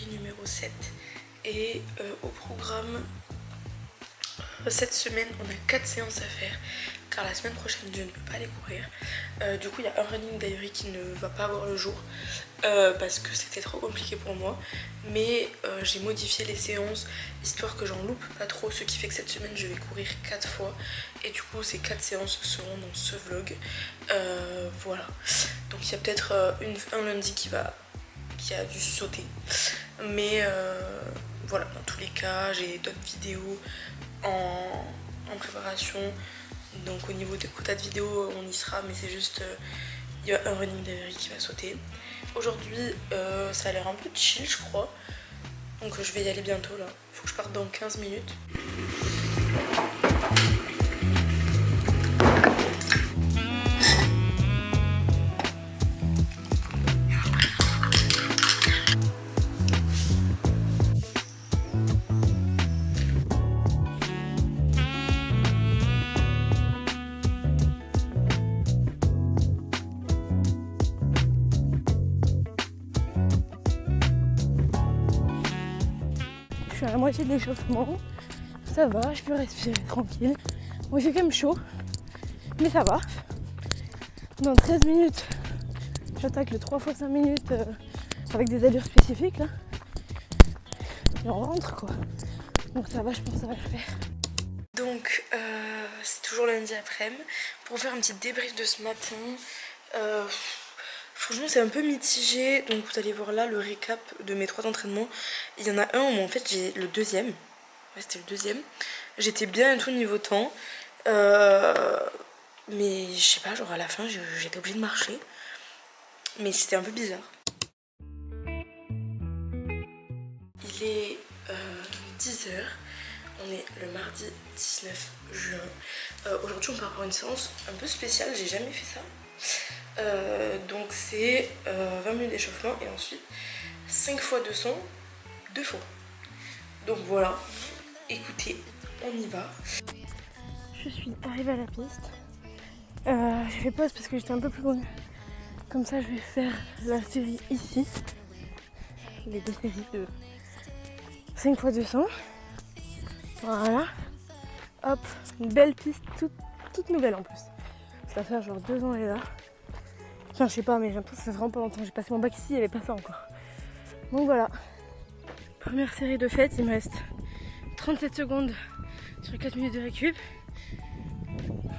série numéro 7. Et au programme, cette semaine on a 4 séances à faire car la semaine prochaine je ne peux pas aller courir. Du coup il y a un running diary qui ne va pas avoir le jour parce que c'était trop compliqué pour moi. Mais j'ai modifié les séances histoire que j'en loupe pas trop, ce qui fait que cette semaine je vais courir 4 fois. Et du coup ces 4 séances seront dans ce vlog. Voilà. Donc il y a peut-être un lundi qui a dû sauter. Mais voilà, dans tous les cas j'ai d'autres vidéos en préparation. Donc au niveau des quotas de vidéos on y sera, mais c'est juste il y a un running diary qui va sauter. Aujourd'hui ça a l'air un peu chill je crois. Donc je vais y aller bientôt là. Il faut que je parte dans 15 minutes. Je suis à la moitié de l'échauffement, ça va, je peux respirer tranquille. Bon, il fait quand même chaud, mais ça va. Dans 13 minutes, j'attaque le 3 x 5 minutes avec des allures spécifiques là. Et on rentre quoi. Donc ça va, je pense que ça va le faire. Donc c'est toujours lundi après-midi pour faire un petit débrief de ce matin. Franchement c'est un peu mitigé, donc vous allez voir là le récap de mes 3 entraînements. Il y en a un où en fait j'ai le deuxième, ouais c'était le deuxième. J'étais bien et tout niveau temps, mais je sais pas, genre à la fin j'étais obligée de marcher, mais c'était un peu bizarre. Il est 10 h, on est le mardi 19 juin. Aujourd'hui on part pour une séance un peu spéciale, j'ai jamais fait ça. Donc c'est 20 minutes d'échauffement et ensuite 5 fois 200 2 fois. Donc voilà, écoutez, on y va. Je suis arrivée à la piste. J'ai fait pause parce que j'étais un peu plus loin. Comme ça je vais faire la série ici. Les deux séries de 5 x 200. Voilà. Hop, une belle piste toute nouvelle en plus. Ça va faire genre 2 ans elle est là. Enfin je sais pas, mais j'ai l'impression que ça fait vraiment pas longtemps. J'ai passé mon bac ici, il n'y avait pas ça encore. Donc voilà. Première série de fête, il me reste 37 secondes sur 4 minutes de récup.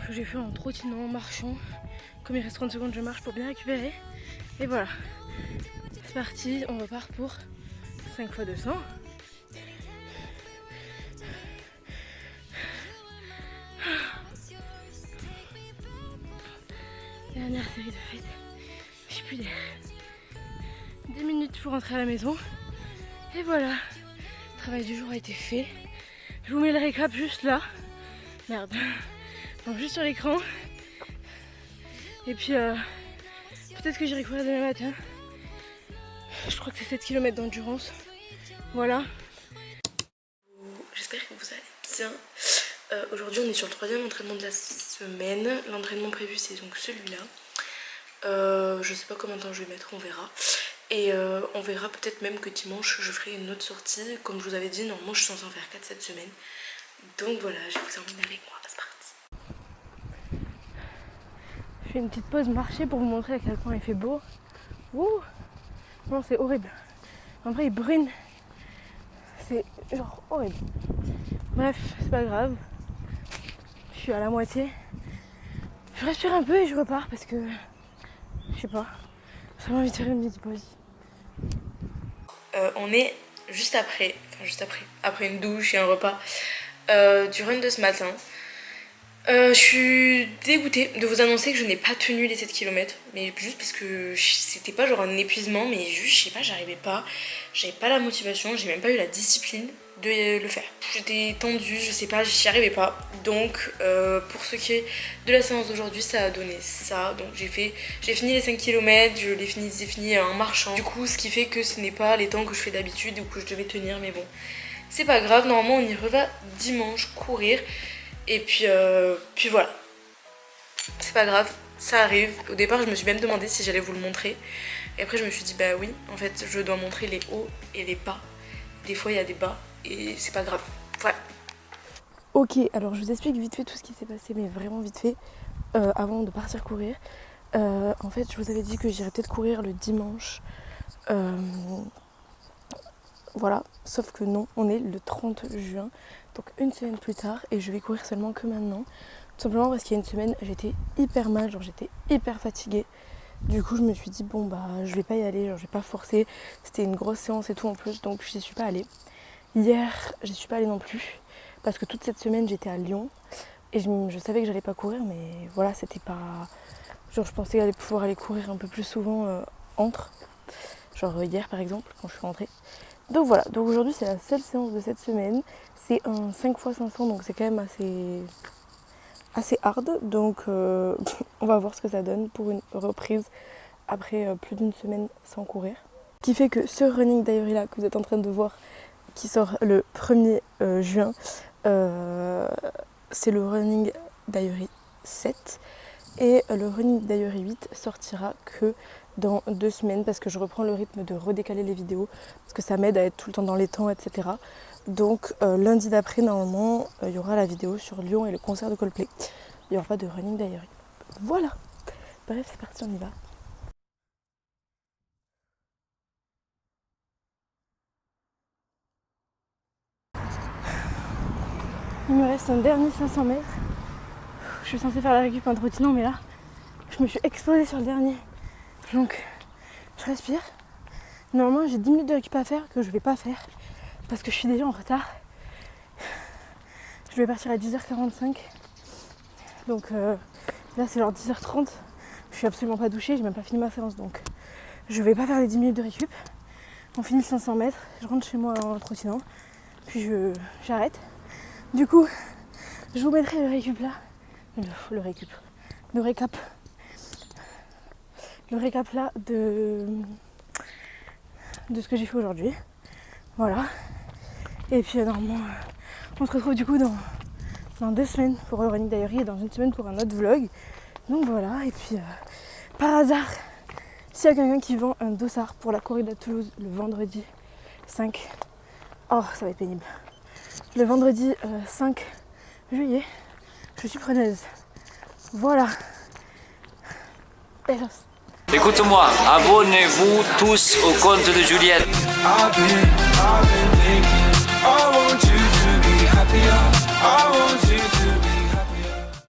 Que j'ai fait en trottinant, en marchant. Comme il reste 30 secondes, je marche pour bien récupérer. Et voilà. C'est parti, on repart pour 5 x 200. Dernière série de fête. J'ai plus d'air. 10 minutes pour rentrer à la maison. Et voilà. Le travail du jour a été fait. Je vous mets le récap juste là. Merde. Donc juste sur l'écran. Et puis peut-être que j'irai courir demain matin. Je crois que c'est 7 km d'endurance. Voilà. J'espère que vous allez bien. Aujourd'hui on est sur le 3e entraînement de la semaine. L'entraînement prévu c'est donc celui-là. Je sais pas combien de temps je vais mettre, on verra. Et on verra peut-être même que dimanche je ferai une autre sortie. Comme je vous avais dit, normalement je suis censée en faire 4 cette semaine. Donc voilà, je vous emmène avec moi, c'est parti. Je fais une petite pause marché pour vous montrer à quel point il fait beau. Ouh. Non, c'est horrible. En vrai il brune. C'est genre horrible. Bref, c'est pas grave. Je suis à la moitié. Je respire un peu et je repars parce que je sais pas. J'ai envie de faire une petite pause. On est juste après une douche et un repas du run de ce matin. Je suis dégoûtée de vous annoncer que je n'ai pas tenu les 7 km. Mais juste parce que c'était pas genre un épuisement, mais juste je sais pas, j'arrivais pas. J'avais pas la motivation, j'ai même pas eu la discipline de le faire. J'étais tendue, je sais pas, j'y arrivais pas. Donc pour ce qui est de la séance d'aujourd'hui, ça a donné ça. Donc j'ai fini les 5 km, je les fini en marchant. Du coup ce qui fait que ce n'est pas les temps que je fais d'habitude ou que je devais tenir, mais bon. C'est pas grave, normalement on y reva dimanche courir. Et puis voilà. C'est pas grave, ça arrive. Au départ je me suis même demandé si j'allais vous le montrer. Et après je me suis dit bah oui, en fait je dois montrer les hauts et les bas. Des fois il y a des bas et c'est pas grave. Voilà. Ok, alors je vous explique vite fait tout ce qui s'est passé, mais vraiment vite fait, avant de partir courir. En fait, je vous avais dit que j'irais peut-être courir le dimanche. Voilà, sauf que non, on est le 30 juin, donc une semaine plus tard, et je vais courir seulement que maintenant. Tout simplement parce qu'il y a une semaine, j'étais hyper mal, genre j'étais hyper fatiguée. Du coup, je me suis dit, bon bah, je vais pas y aller, genre je vais pas forcer. C'était une grosse séance et tout en plus, donc j'y suis pas allée. Hier, j'y suis pas allée non plus, parce que toute cette semaine, j'étais à Lyon. Et je savais que j'allais pas courir, mais voilà, c'était pas... Genre, je pensais aller pouvoir aller courir un peu plus souvent entre. Genre hier, par exemple, quand je suis rentrée. Donc voilà, donc aujourd'hui, c'est la seule séance de cette semaine. C'est un 5x500, donc c'est quand même assez hard. Donc, on va voir ce que ça donne pour une reprise après plus d'une semaine sans courir. Ce qui fait que ce running diary là que vous êtes en train de voir, qui sort le 1er juin, c'est le running diary 7 et le running diary 8 sortira que dans 2 semaines parce que je reprends le rythme de redécaler les vidéos parce que ça m'aide à être tout le temps dans les temps, etc. Donc lundi d'après, normalement, il y aura la vidéo sur Lyon et le concert de Coldplay. Il n'y aura pas de running diary. Voilà. Bref, c'est parti, on y va. Il me reste un dernier 500 mètres. Je suis censée faire la récup en trottinant, mais là, je me suis explosée sur le dernier. Donc, je respire. Normalement, j'ai 10 minutes de récup à faire que je vais pas faire parce que je suis déjà en retard. Je vais partir à 10h45. Donc là, c'est genre 10h30. Je suis absolument pas douchée, j'ai même pas fini ma séance. Donc, je vais pas faire les 10 minutes de récup. On finit le 500 mètres. Je rentre chez moi en trottinant. Puis j'arrête. Du coup, je vous mettrai le récup là. Le récap. Le récap là de ce que j'ai fait aujourd'hui. Voilà. Et puis normalement, on se retrouve du coup dans 2 semaines pour le running diary et dans 1 semaine pour un autre vlog. Donc voilà. Et puis par hasard, s'il y a quelqu'un qui vend un dossard pour la corrida de Toulouse le vendredi 5, oh ça va être pénible. Le vendredi 5 juillet, je suis preneuse. Voilà. Besos. Écoute-moi, abonnez-vous tous au compte de Juliette.